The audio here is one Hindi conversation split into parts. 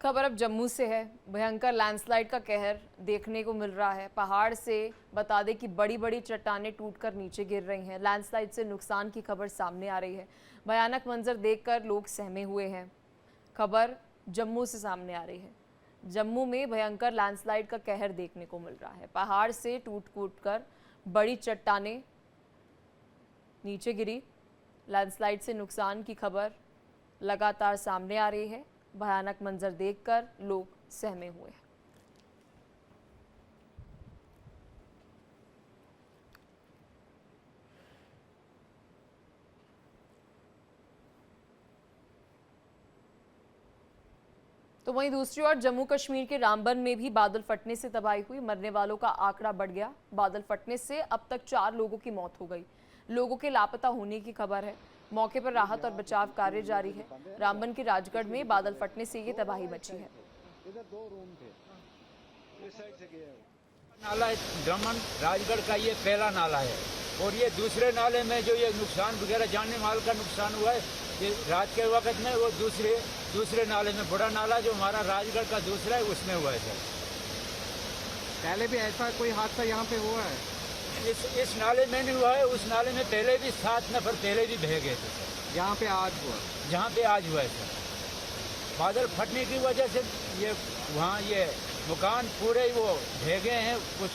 खबर अब जम्मू से है। भयंकर लैंडस्लाइड का कहर देखने को मिल रहा है। पहाड़ से बता दें कि बड़ी बड़ी चट्टानें टूटकर नीचे गिर रही हैं। लैंडस्लाइड से नुकसान की खबर सामने आ रही है। भयानक मंजर देखकर लोग सहमे हुए हैं। खबर जम्मू से सामने आ रही है। जम्मू में भयंकर लैंडस्लाइड का कहर देखने को मिल रहा है। पहाड़ से टूट कर बड़ी चट्टानें नीचे गिरी। लैंडस्लाइड से नुकसान की खबर लगातार सामने आ रही है। भयानक मंजर देखकर लोग सहमे हुए हैं। तो वहीं दूसरी ओर जम्मू कश्मीर के रामबन में भी बादल फटने से तबाही हुई। मरने वालों का आंकड़ा बढ़ गया। बादल फटने से अब तक 4 लोगों की मौत हो गई। लोगों के लापता होने की खबर है। मौके पर राहत और बचाव कार्य जारी है। रामबन के राजगढ़ में बादल फटने से ये तबाही मची है। इधर 2 रूम थे, इस साइड से गया नाला दमन राजगढ़ का ये पहला नाला है और ये दूसरे नाले में जो ये नुकसान वगैरह जाने माल का नुकसान हुआ है, ये रात के वक्त में वो दूसरे नाले में बड़ा नाला जो हमारा राजगढ़ का दूसरा है उसमें हुआ है सर। पहले भी ऐसा कोई हादसा यहाँ पे हुआ है? इस नाले में नहीं हुआ है, उस नाले में पहले भी 7 नफर पहले भी बह गए थे सर। यहाँ पे आज हुआ? जहाँ पे आज हुआ है सर। बादल फटने की वजह से ये वहाँ ये मकान पूरे वो ढह गए हैं कुछ।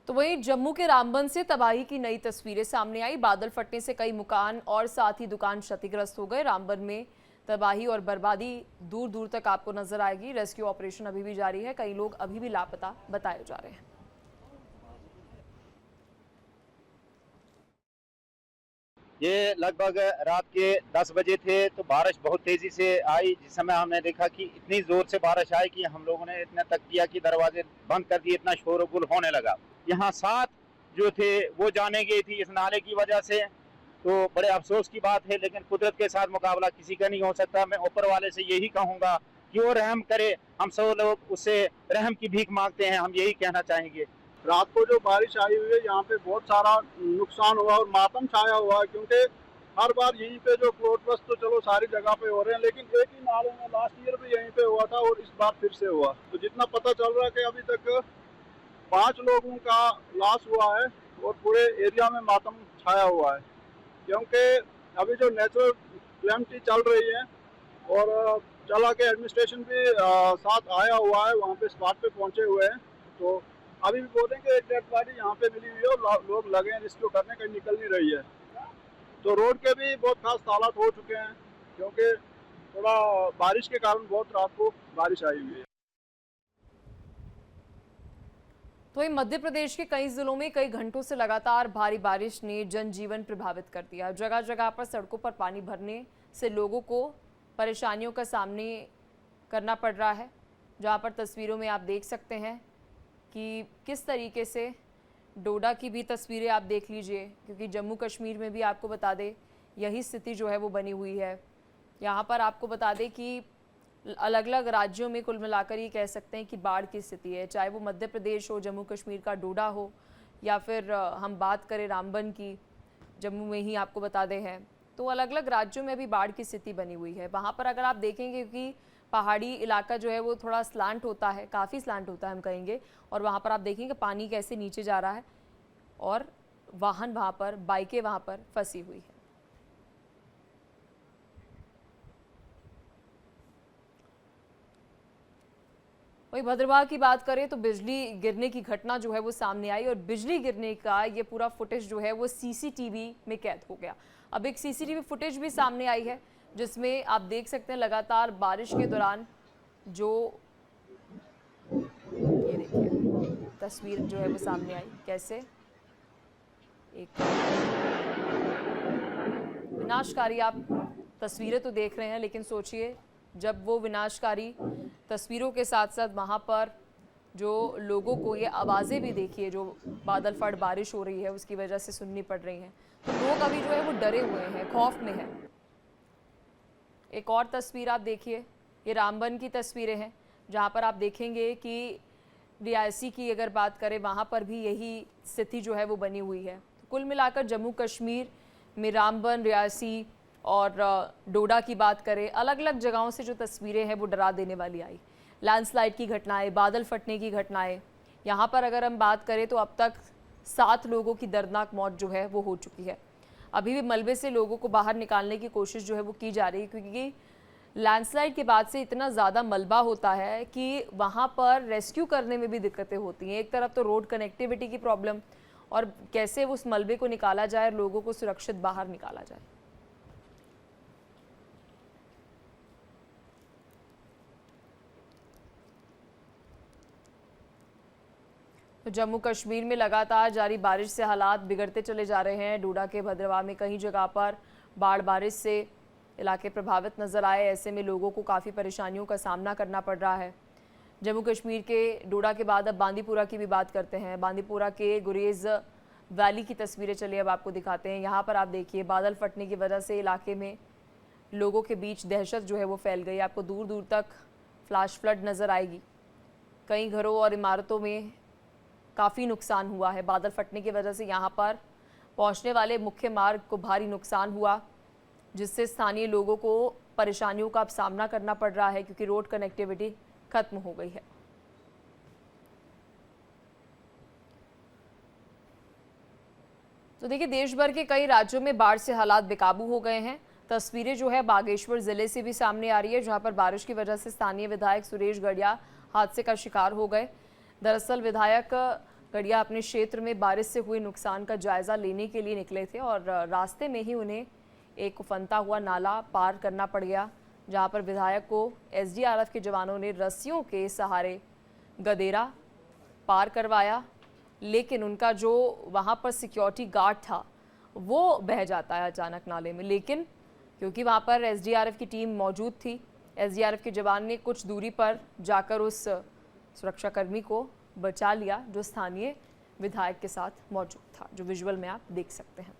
तो वहीं जम्मू के रामबन से तबाही की नई तस्वीरें सामने आई। बादल फटने से कई मकान और साथ ही दुकान क्षतिग्रस्त हो गए। रामबन में तबाही और बर्बादी दूर दूर तक आपको नजर आएगी। रेस्क्यू ऑपरेशन अभी भी जारी है। कई लोग अभी भी लापता बताए जा रहे हैं। ये लगभग रात के 10 बजे थे तो बारिश बहुत तेजी से आई। जिस समय हमने देखा कि इतनी जोर से बारिश आई कि हम लोगों ने इतना तक किया कि दरवाजे बंद कर दिए, इतना शोरगुल होने लगा। यहाँ 7 जो थे वो जाने गई थी इस नाले की वजह से। तो बड़े अफसोस की बात है, लेकिन कुदरत के साथ मुकाबला किसी का नहीं हो सकता। मैं ऊपर वाले से यही कहूँगा कि वो रहम करे। हम सब लोग उससे रहम की भीख मांगते हैं, हम यही कहना चाहेंगे। रात को जो बारिश आई हुई है यहाँ पे बहुत सारा नुकसान हुआ और मातम छाया हुआ है, क्योंकि हर बार यहीं पे जो फ्लोट बस तो चलो सारी जगह पे हो रहे हैं, लेकिन एक ही नाले में लास्ट ईयर भी यहीं पे हुआ था और इस बार फिर से हुआ। तो जितना पता चल रहा है कि अभी तक 5 लोगों का लॉस हुआ है और पूरे एरिया में मातम छाया हुआ है, क्योंकि अभी जो नेचुरल कैलेमिटी चल रही है और चला के एडमिनिस्ट्रेशन भी साथ आया हुआ है, वहाँ पे स्पॉट पे पहुँचे हुए हैं। तो अभी भी बोल रहे हैं कि एक डेड बॉडी यहाँ पे मिली हुई है और लोग लगे हैं रेस्क्यू करने, कहीं निकल नहीं रही है। तो रोड के भी बहुत खास हालात हो चुके हैं, क्योंकि थोड़ा बारिश के कारण बहुत रात को बारिश आई हुई है। तो वहीं मध्य प्रदेश के कई जिलों में कई घंटों से लगातार भारी बारिश ने जनजीवन प्रभावित कर दिया। जगह जगह पर सड़कों पर पानी भरने से लोगों को परेशानियों का सामना करना पड़ रहा है। जहां पर तस्वीरों में आप देख सकते हैं कि किस तरीके से डोडा की भी तस्वीरें आप देख लीजिए, क्योंकि जम्मू कश्मीर में भी आपको बता दें यही स्थिति जो है वो बनी हुई है। यहाँ पर आपको बता दें कि अलग अलग राज्यों में कुल मिलाकर ये कह सकते हैं कि बाढ़ की स्थिति है, चाहे वो मध्य प्रदेश हो, जम्मू कश्मीर का डोडा हो, या फिर हम बात करें रामबन की, जम्मू में ही आपको बता दें हैं। तो अलग अलग राज्यों में भी बाढ़ की स्थिति बनी हुई है। वहाँ पर अगर आप देखेंगे, क्योंकि पहाड़ी इलाका जो है वो थोड़ा स्लांट होता है, काफ़ी स्लांट होता है हम कहेंगे, और वहाँ पर आप देखेंगे पानी कैसे नीचे जा रहा है और वाहन वहाँ पर, बाइकें वहाँ पर फंसी हुई है। वही भद्रवाह की बात करें तो बिजली गिरने की घटना जो है वो सामने आई और बिजली गिरने का ये पूरा फुटेज जो है वो सीसीटीवी में कैद हो गया। अब एक सीसीटीवी फुटेज भी सामने आई है जिसमें आप देख सकते हैं लगातार बारिश के दौरान जो ये देखिए तस्वीर जो है वो सामने आई, कैसे एक विनाशकारी आप तस्वीरें तो देख रहे हैं, लेकिन सोचिए जब वो विनाशकारी तस्वीरों के साथ साथ वहाँ पर जो लोगों को ये आवाज़ें भी देखिए जो बादल फट बारिश हो रही है उसकी वजह से सुननी पड़ रही हैं, तो लोग अभी जो है वो डरे हुए हैं, खौफ में हैं। एक और तस्वीर आप देखिए, ये रामबन की तस्वीरें हैं जहाँ पर आप देखेंगे कि रियासी की अगर बात करें वहाँ पर भी यही स्थिति जो है वो बनी हुई है। तो कुल मिलाकर जम्मू कश्मीर में रामबन, रियासी और डोडा की बात करें, अलग अलग जगहों से जो तस्वीरें हैं वो डरा देने वाली आई। लैंडस्लाइड की घटनाएं, बादल फटने की घटनाएं, यहाँ पर अगर हम बात करें तो अब तक 7 लोगों की दर्दनाक मौत जो है वो हो चुकी है। अभी भी मलबे से लोगों को बाहर निकालने की कोशिश जो है वो की जा रही है, क्योंकि लैंडस्लाइड के बाद से इतना ज़्यादा मलबा होता है कि वहाँ पर रेस्क्यू करने में भी दिक्कतें होती हैं। एक तरफ तो रोड कनेक्टिविटी की प्रॉब्लम, और कैसे उस मलबे को निकाला जाए और लोगों को सुरक्षित बाहर निकाला जाए। तो जम्मू कश्मीर में लगातार जारी बारिश से हालात बिगड़ते चले जा रहे हैं। डोडा के भद्रवाह में कई जगह पर बाढ़ बारिश से इलाके प्रभावित नजर आए। ऐसे में लोगों को काफ़ी परेशानियों का सामना करना पड़ रहा है। जम्मू कश्मीर के डोडा के बाद अब बांदीपुरा की भी बात करते हैं। बांदीपुरा के गुरेज वैली की तस्वीरें चलिए अब आपको दिखाते हैं। यहाँ पर आप देखिए, बादल फटने की वजह से इलाके में लोगों के बीच दहशत जो है वो फैल गई। आपको दूर दूर तक फ्लैश फ्लड नज़र आएगी। कई घरों और इमारतों में काफ़ी नुकसान हुआ है। बादल फटने की वजह से यहाँ पर पहुँचने वाले मुख्य मार्ग को भारी नुकसान हुआ, जिससे स्थानीय लोगों को परेशानियों का अब सामना करना पड़ रहा है, क्योंकि रोड कनेक्टिविटी खत्म हो गई है। तो देखिए, देश भर के कई राज्यों में बाढ़ से हालात बेकाबू हो गए हैं। तस्वीरें जो है बागेश्वर जिले से भी सामने आ रही है, जहां पर बारिश की वजह से स्थानीय विधायक सुरेश गढ़िया हादसे का शिकार हो गए। दरअसल विधायक गढ़िया अपने क्षेत्र में बारिश से हुए नुकसान का जायजा लेने के लिए निकले थे और रास्ते में ही उन्हें एक उफनता हुआ नाला पार करना पड़ गया, जहां पर विधायक को एसडीआरएफ के जवानों ने रस्सियों के सहारे गदेरा पार करवाया, लेकिन उनका जो वहां पर सिक्योरिटी गार्ड था वो बह जाता है अचानक नाले में। लेकिन क्योंकि वहां पर एसडीआरएफ की टीम मौजूद थी, एसडीआरएफ के जवान ने कुछ दूरी पर जाकर उस सुरक्षाकर्मी को बचा लिया, जो स्थानीय विधायक के साथ मौजूद था, जो विजुअल में आप देख सकते हैं।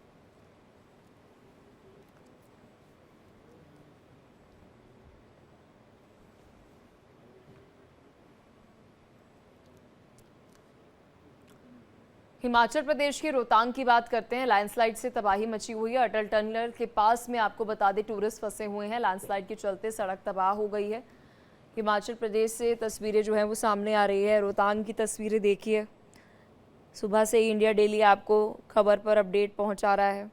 हिमाचल प्रदेश के रोहतांग की बात करते हैं। लैंडस्लाइड से तबाही मची हुई है। अटल टनल के पास में आपको बता दें टूरिस्ट फंसे हुए हैं। लैंडस्लाइड के चलते सड़क तबाह हो गई है। हिमाचल प्रदेश से तस्वीरें जो हैं वो सामने आ रही है। रोहतांग की तस्वीरें देखिए, सुबह से ही इंडिया डेली आपको खबर पर अपडेट पहुंचा रहा है।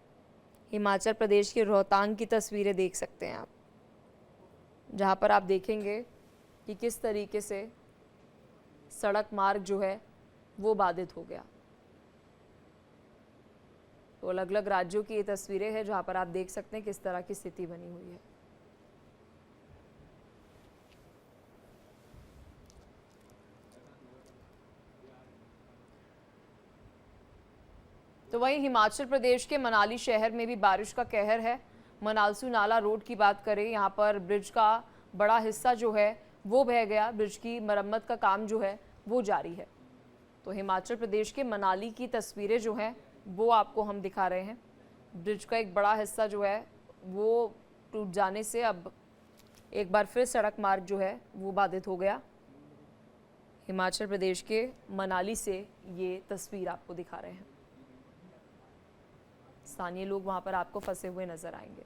हिमाचल प्रदेश के रोहतांग की तस्वीरें देख सकते हैं आप, जहां पर आप देखेंगे कि किस तरीके से सड़क मार्ग जो है वो बाधित हो गया। तो अलग अलग राज्यों की ये तस्वीरें हैं, जहां पर आप देख सकते हैं किस तरह की स्थिति बनी हुई है। तो वहीं हिमाचल प्रदेश के मनाली शहर में भी बारिश का कहर है। मनालसू नाला रोड की बात करें, यहाँ पर ब्रिज का बड़ा हिस्सा जो है वो बह गया। ब्रिज की मरम्मत का काम जो है वो जारी है। तो हिमाचल प्रदेश के मनाली की तस्वीरें जो हैं वो आपको हम दिखा रहे हैं। ब्रिज का एक बड़ा हिस्सा जो है वो टूट जाने से अब एक बार फिर सड़क मार्ग जो है वो बाधित हो गया। हिमाचल प्रदेश के मनाली से ये तस्वीर आपको दिखा रहे हैं। स्थानीय लोग वहां पर आपको फंसे हुए नजर आएंगे।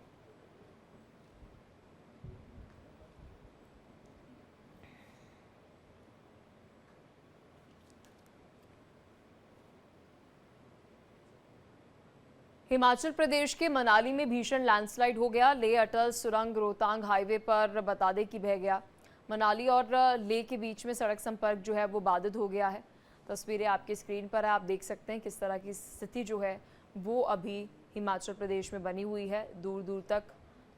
हिमाचल प्रदेश के मनाली में भीषण लैंडस्लाइड हो गया। लेह अटल सुरंग रोहतांग हाईवे पर बता दें कि बह गया। मनाली और लेह के बीच में सड़क संपर्क जो है वो बाधित हो गया है। तस्वीरें आपकी स्क्रीन पर है, आप देख सकते हैं किस तरह की स्थिति जो है वो अभी हिमाचल प्रदेश में बनी हुई है। दूर दूर तक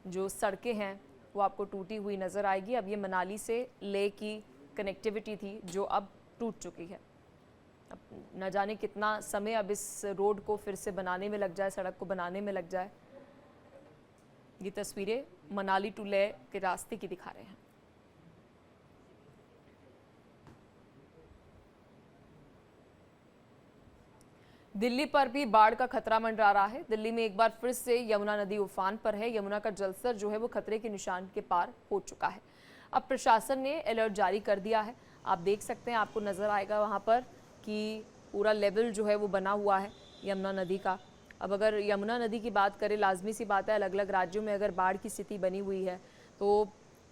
जो सड़कें हैं वो आपको टूटी हुई नज़र आएगी। अब ये मनाली से लेह की कनेक्टिविटी थी जो अब टूट चुकी है। अब न जाने कितना समय अब इस रोड को फिर से बनाने में लग जाए, सड़क को बनाने में लग जाए। ये तस्वीरें मनाली टू लेह के रास्ते की दिखा रहे हैं। दिल्ली पर भी बाढ़ का खतरा मंडरा रहा है। दिल्ली में एक बार फिर से यमुना नदी उफान पर है। यमुना का जलस्तर जो है वो खतरे के निशान के पार हो चुका है। अब प्रशासन ने अलर्ट जारी कर दिया है। आप देख सकते हैं, आपको नज़र आएगा वहाँ पर कि पूरा लेवल जो है वो बना हुआ है यमुना नदी का, अब अगर यमुना नदी की बात करें, लाजमी सी बात है अलग अलग राज्यों में अगर बाढ़ की स्थिति बनी हुई है तो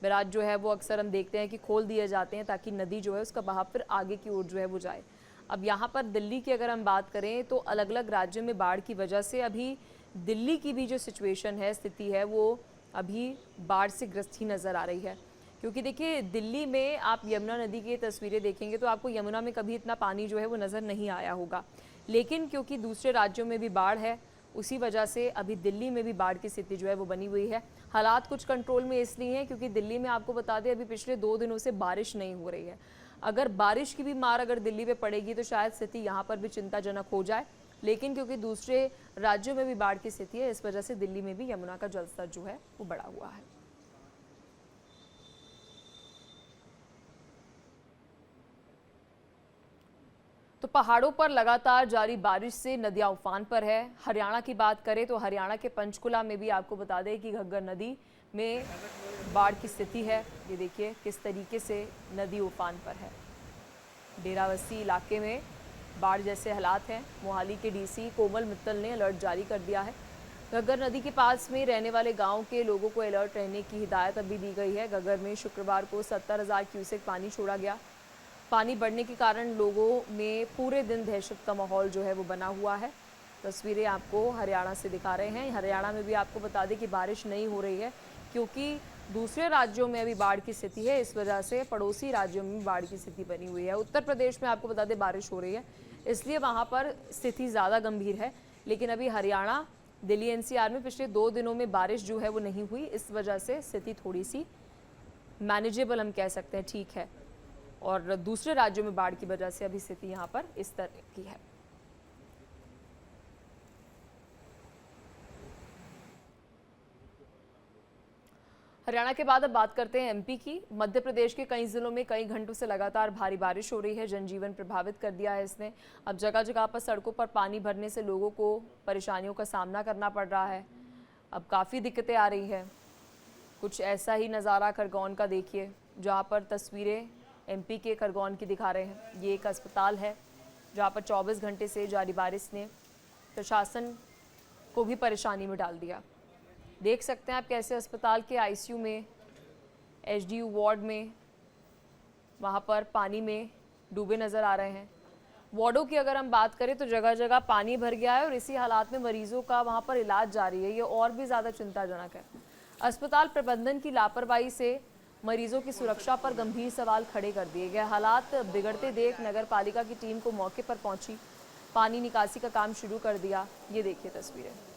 बैराज जो है वो अक्सर हम देखते हैं कि खोल दिए जाते हैं ताकि नदी जो है उसका बहाव फिर आगे की ओर जो है वो जाए। अब यहाँ पर दिल्ली की अगर हम बात करें तो अलग अलग राज्यों में बाढ़ की वजह से अभी दिल्ली की भी जो सिचुएशन है, स्थिति है, वो अभी बाढ़ से ग्रस्त ही नज़र आ रही है। क्योंकि देखिए दिल्ली में आप यमुना नदी की तस्वीरें देखेंगे तो आपको यमुना में कभी इतना पानी जो है वो नज़र नहीं आया होगा, लेकिन क्योंकि दूसरे राज्यों में भी बाढ़ है उसी वजह से अभी दिल्ली में भी बाढ़ की स्थिति जो है वो बनी हुई है। हालात कुछ कंट्रोल में इसलिए हैं क्योंकि दिल्ली में आपको बता दें अभी पिछले 2 दिनों से बारिश नहीं हो रही है। अगर बारिश की भी मार अगर दिल्ली पे पड़ेगी तो शायद स्थिति यहाँ पर भी चिंताजनक हो जाए, लेकिन क्योंकि दूसरे राज्यों में भी बाढ़ की स्थिति है इस वजह से दिल्ली में भी यमुना का जलस्तर जो है वो बढ़ा हुआ है। तो पहाड़ों पर लगातार जारी बारिश से नदियां उफान पर है। हरियाणा की बात करें तो हरियाणा के पंचकुला में भी आपको बता दें कि घग्गर नदी में बाढ़ की स्थिति है। ये देखिए किस तरीके से नदी उफान पर है। डेराबस्सी इलाके में बाढ़ जैसे हालात हैं। मोहाली के डीसी कोमल मित्तल ने अलर्ट जारी कर दिया है। घग्गर नदी के पास में रहने वाले गाँव के लोगों को अलर्ट रहने की हिदायत अभी दी गई है। घग्गर में शुक्रवार को 70,000 क्यूसेक पानी छोड़ा गया। पानी बढ़ने के कारण लोगों में पूरे दिन दहशत का माहौल जो है वो बना हुआ है। तस्वीरें आपको हरियाणा से दिखा रहे हैं। हरियाणा में भी आपको बता दें कि बारिश नहीं हो रही है क्योंकि दूसरे राज्यों में अभी बाढ़ की स्थिति है, इस वजह से पड़ोसी राज्यों में बाढ़ की स्थिति बनी हुई है। उत्तर प्रदेश में आपको बता दें बारिश हो रही है, इसलिए वहाँ पर स्थिति ज़्यादा गंभीर है। लेकिन अभी हरियाणा, दिल्ली, एनसीआर में पिछले 2 दिनों में बारिश जो है वो नहीं हुई, इस वजह से स्थिति थोड़ी सी मैनेजेबल हम कह सकते हैं, ठीक है। और दूसरे राज्यों में बाढ़ की वजह से अभी स्थिति यहाँ पर इस तरह की है। हरियाणा के बाद अब बात करते हैं एमपी की। मध्य प्रदेश के कई जिलों में कई घंटों से लगातार भारी बारिश हो रही है। जनजीवन प्रभावित कर दिया है इसने। अब जगह जगह पर सड़कों पर पानी भरने से लोगों को परेशानियों का सामना करना पड़ रहा है। अब काफ़ी दिक्कतें आ रही हैं। कुछ ऐसा ही नज़ारा खरगोन का देखिए, जहाँ पर तस्वीरें एमपी के खरगोन की दिखा रहे हैं। ये एक अस्पताल है जहाँ पर 24 घंटे से जारी बारिश ने प्रशासन को भी परेशानी में डाल दिया। देख सकते हैं आप कैसे अस्पताल के आईसीयू में, एचडीयू वार्ड में, वहाँ पर पानी में डूबे नज़र आ रहे हैं। वार्डों की अगर हम बात करें तो जगह जगह पानी भर गया है और इसी हालात में मरीजों का वहाँ पर इलाज जारी है। ये और भी ज़्यादा चिंताजनक है। अस्पताल प्रबंधन की लापरवाही से मरीजों की सुरक्षा पर गंभीर सवाल खड़े कर दिए गए। हालात बिगड़ते देख नगर पालिका की टीम को मौके पर पहुंची, पानी निकासी का काम शुरू कर दिया। ये देखिए तस्वीरें।